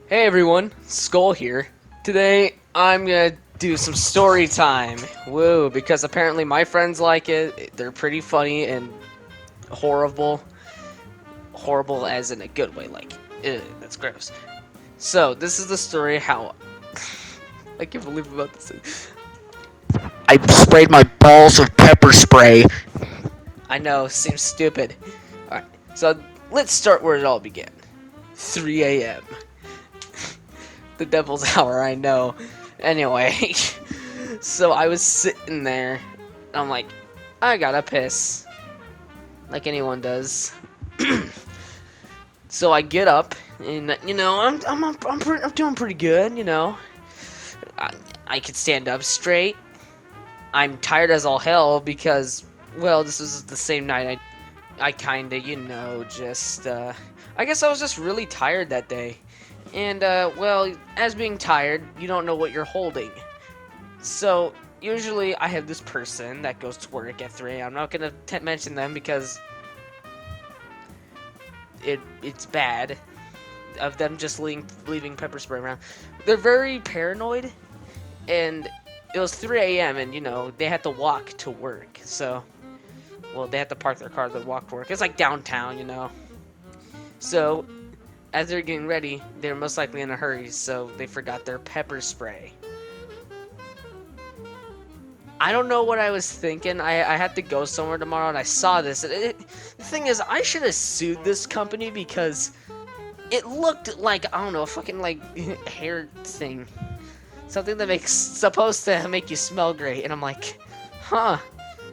Hey everyone, Skull here. Today I'm gonna do some story time. Woo, because apparently my friends like it. They're pretty funny and horrible. Horrible as in a good way, like, ew, that's gross. So, this is the story how... I can't believe I'm about this. I sprayed my balls with pepper spray. I know, seems stupid. Alright, so let's start where it all began. 3 a.m. The devil's hour, I know. Anyway, so I was sitting there. I'm like, I gotta piss, like anyone does. So I get up, and I'm doing pretty good. I could stand up straight. I'm tired as all hell because, well, this was the same night I kinda, just I guess I was just really tired that day. And, well, as being tired, you don't know what you're holding. So, usually I have this person that goes to work at 3 a.m. I'm not gonna mention them because it's bad of them just leaving pepper spray around. They're very paranoid, and it was 3 a.m. and, they had to walk to work. So, well, they had to park their car to walk to work. It's like downtown. So, as they're getting ready, they're most likely in a hurry, so they forgot their pepper spray. I don't know what I was thinking. I had to go somewhere tomorrow, and I saw this. The thing is, I should have sued this company because it looked like, I don't know, a fucking, like, hair thing. Something that supposed to make you smell great. And I'm like, huh,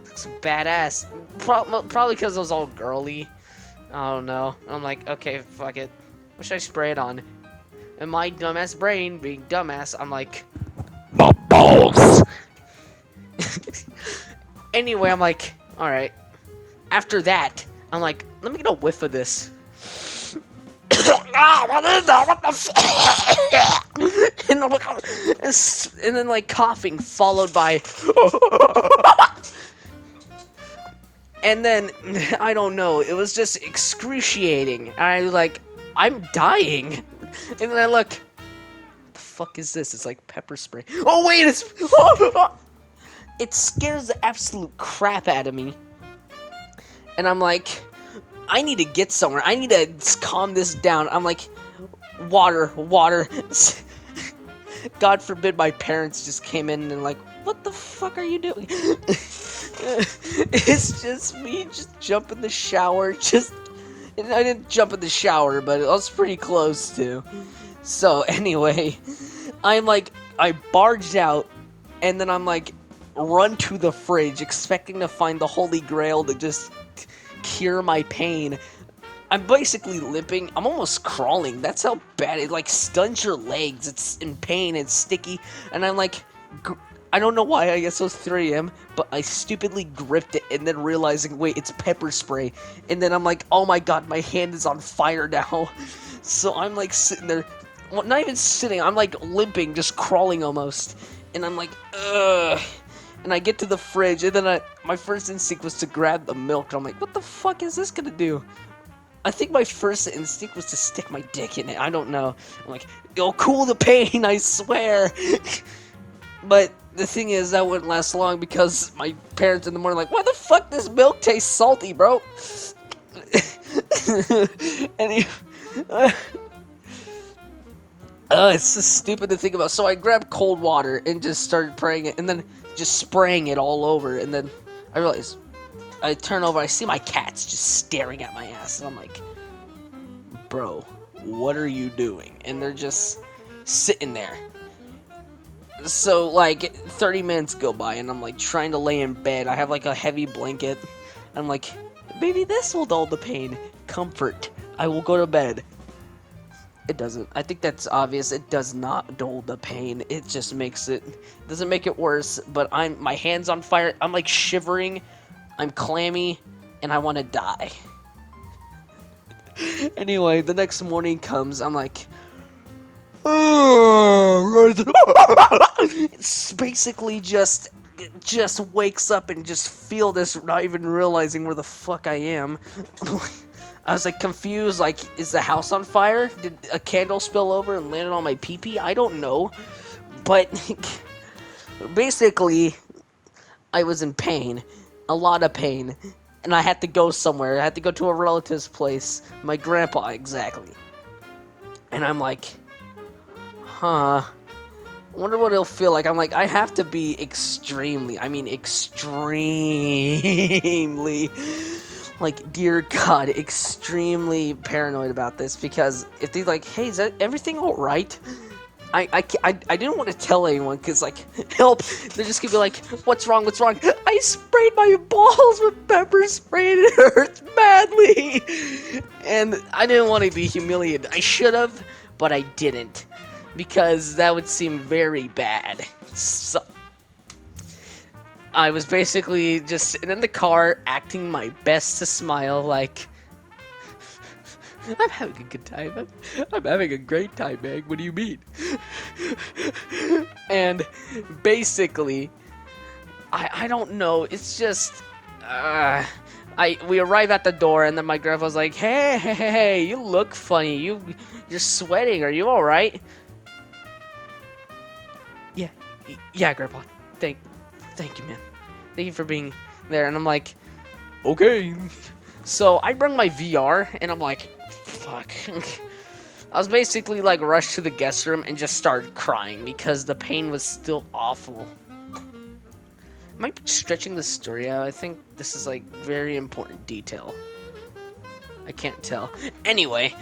looks badass. Probably because it was all girly. I don't know. I'm like, okay, fuck it. What should I spray it on? And my dumbass brain, being dumbass, I'm like, My balls. Anyway, I'm like, alright. After that, I'm like, let me get a whiff of this. What is that? What the and I'm like, and then like coughing followed by and then I don't know, it was just excruciating. I was like, I'm dying. And then I look, what the fuck is this? It's like pepper spray. Oh wait, it scares the absolute crap out of me. And I'm like, I need to get somewhere. I need to calm this down. I'm like, water. God forbid my parents just came in and like, what the fuck are you doing? It's just me just jump in the shower. And I didn't jump in the shower, but I was pretty close to. So anyway, I barged out, and then I'm like, run to the fridge, expecting to find the Holy Grail to just cure my pain. I'm basically limping. I'm almost crawling. That's how bad it, like, stuns your legs. It's in pain. It's sticky. And I'm like, I don't know why. I guess it was 3 a.m. But I stupidly gripped it and then realizing, wait, it's pepper spray. And then I'm like, oh my god, my hand is on fire now. So I'm like sitting there. Well, not even sitting. I'm like limping, just crawling almost. And I'm like, ugh. And I get to the fridge, and then my first instinct was to grab the milk. And I'm like, what the fuck is this gonna do? I think my first instinct was to stick my dick in it. I don't know. I'm like, it'll cool the pain, I swear. But the thing is, that wouldn't last long because my parents in the morning were like, why the fuck does milk taste salty, bro? And it's just stupid to think about. So I grabbed cold water and just started praying it, and then just spraying it all over. And then I realized, I turn over, I see my cats just staring at my ass, and I'm like, bro, what are you doing? And they're just sitting there. So like 30 minutes go by, and I'm like trying to lay in bed. I have like a heavy blanket. I'm like, maybe this will dull the pain. Comfort. I will go to bed. It doesn't. I think that's obvious. It does not dull the pain. It just makes it, doesn't make it worse. But my hand's on fire. I'm like shivering. I'm clammy, and I want to die. Anyway, the next morning comes. I'm like, it's basically just wakes up and just feel this, not even realizing where the fuck I am. I was like confused, like, is the house on fire? Did a candle spill over and landed on my pee-pee? I don't know. But basically, I was in pain. A lot of pain. And I had to go somewhere. I had to go to a relative's place. My grandpa, exactly. And I'm like, huh. I wonder what it'll feel like. I'm like, I have to be extremely, I mean extremely, like, dear God, extremely paranoid about this, because if they're like, hey, is that everything alright? I didn't want to tell anyone, because, like, help, they're just gonna be like, what's wrong, I sprayed my balls with pepper spray and it hurts badly, and I didn't want to be humiliated. I should have, but I didn't, because that would seem very bad. So I was basically just sitting in the car, acting my best to smile, like, I'm having a good time. I'm having a great time, man. What do you mean? And basically, I don't know. It's just, we arrive at the door, and then my grandpa's like, hey, you look funny. You're sweating. Are you all right? Yeah, Grandpa. Thank you, man. Thank you for being there. And I'm like, okay. So I bring my VR, and I'm like, fuck. I was basically like rushed to the guest room and just started crying because the pain was still awful. Am I stretching the story out? I think this is like very important detail. I can't tell. Anyway,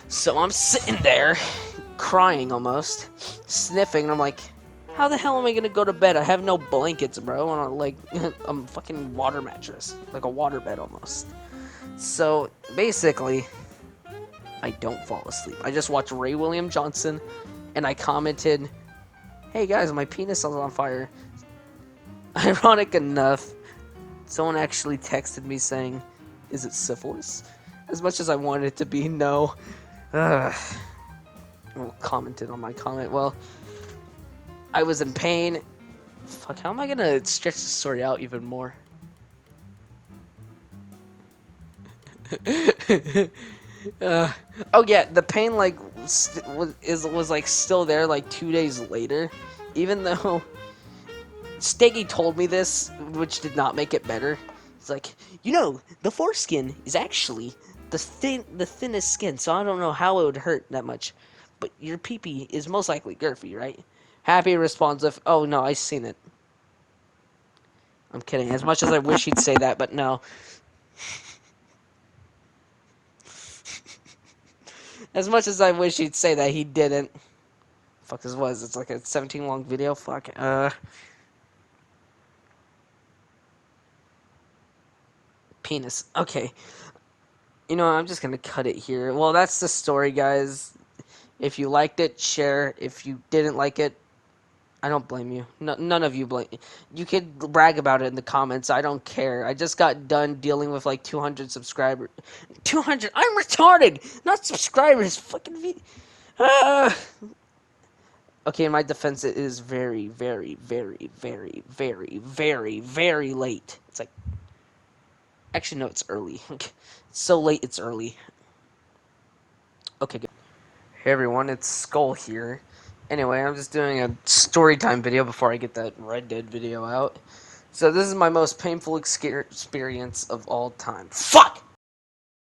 so I'm sitting there, crying almost, sniffing, and I'm like, how the hell am I gonna go to bed? I have no blankets, bro, on a fucking water mattress, like a water bed almost. So basically, I don't fall asleep. I just watch Ray William Johnson, and I commented, hey guys, my penis is on fire. Ironic enough, someone actually texted me saying, is it syphilis? As much as I wanted it to be, no. Ugh. Well, commented on my comment. Well, I was in pain. Fuck, how am I gonna stretch the story out even more? Oh yeah, the pain like was like still there like 2 days later, even though Steggy told me this, which did not make it better. It's like, the foreskin is actually the thinnest skin, so I don't know how it would hurt that much, but your pee-pee is most likely girthy, right? Happy responsive. Oh no, I seen it. I'm kidding. As much as I wish he'd say that, but no. As much as I wish he'd say that, he didn't. Fuck this was. It's like a 17 long video. Fuck. Penis. Okay. I'm just gonna cut it here. Well, that's the story, guys. If you liked it, share. If you didn't like it, I don't blame you. No, none of you blame. You could brag about it in the comments. I don't care. I just got done dealing with like 200 subscribers. 200. I'm retarded. Not subscribers. Fucking Okay, in my defense, it is very, very, very, very, very, very, very late. It's like, actually, no, it's early. It's so late, it's early. Okay, good. Hey everyone, it's Skull here. Anyway, I'm just doing a story time video before I get that Red Dead video out. So this is my most painful experience of all time. Fuck!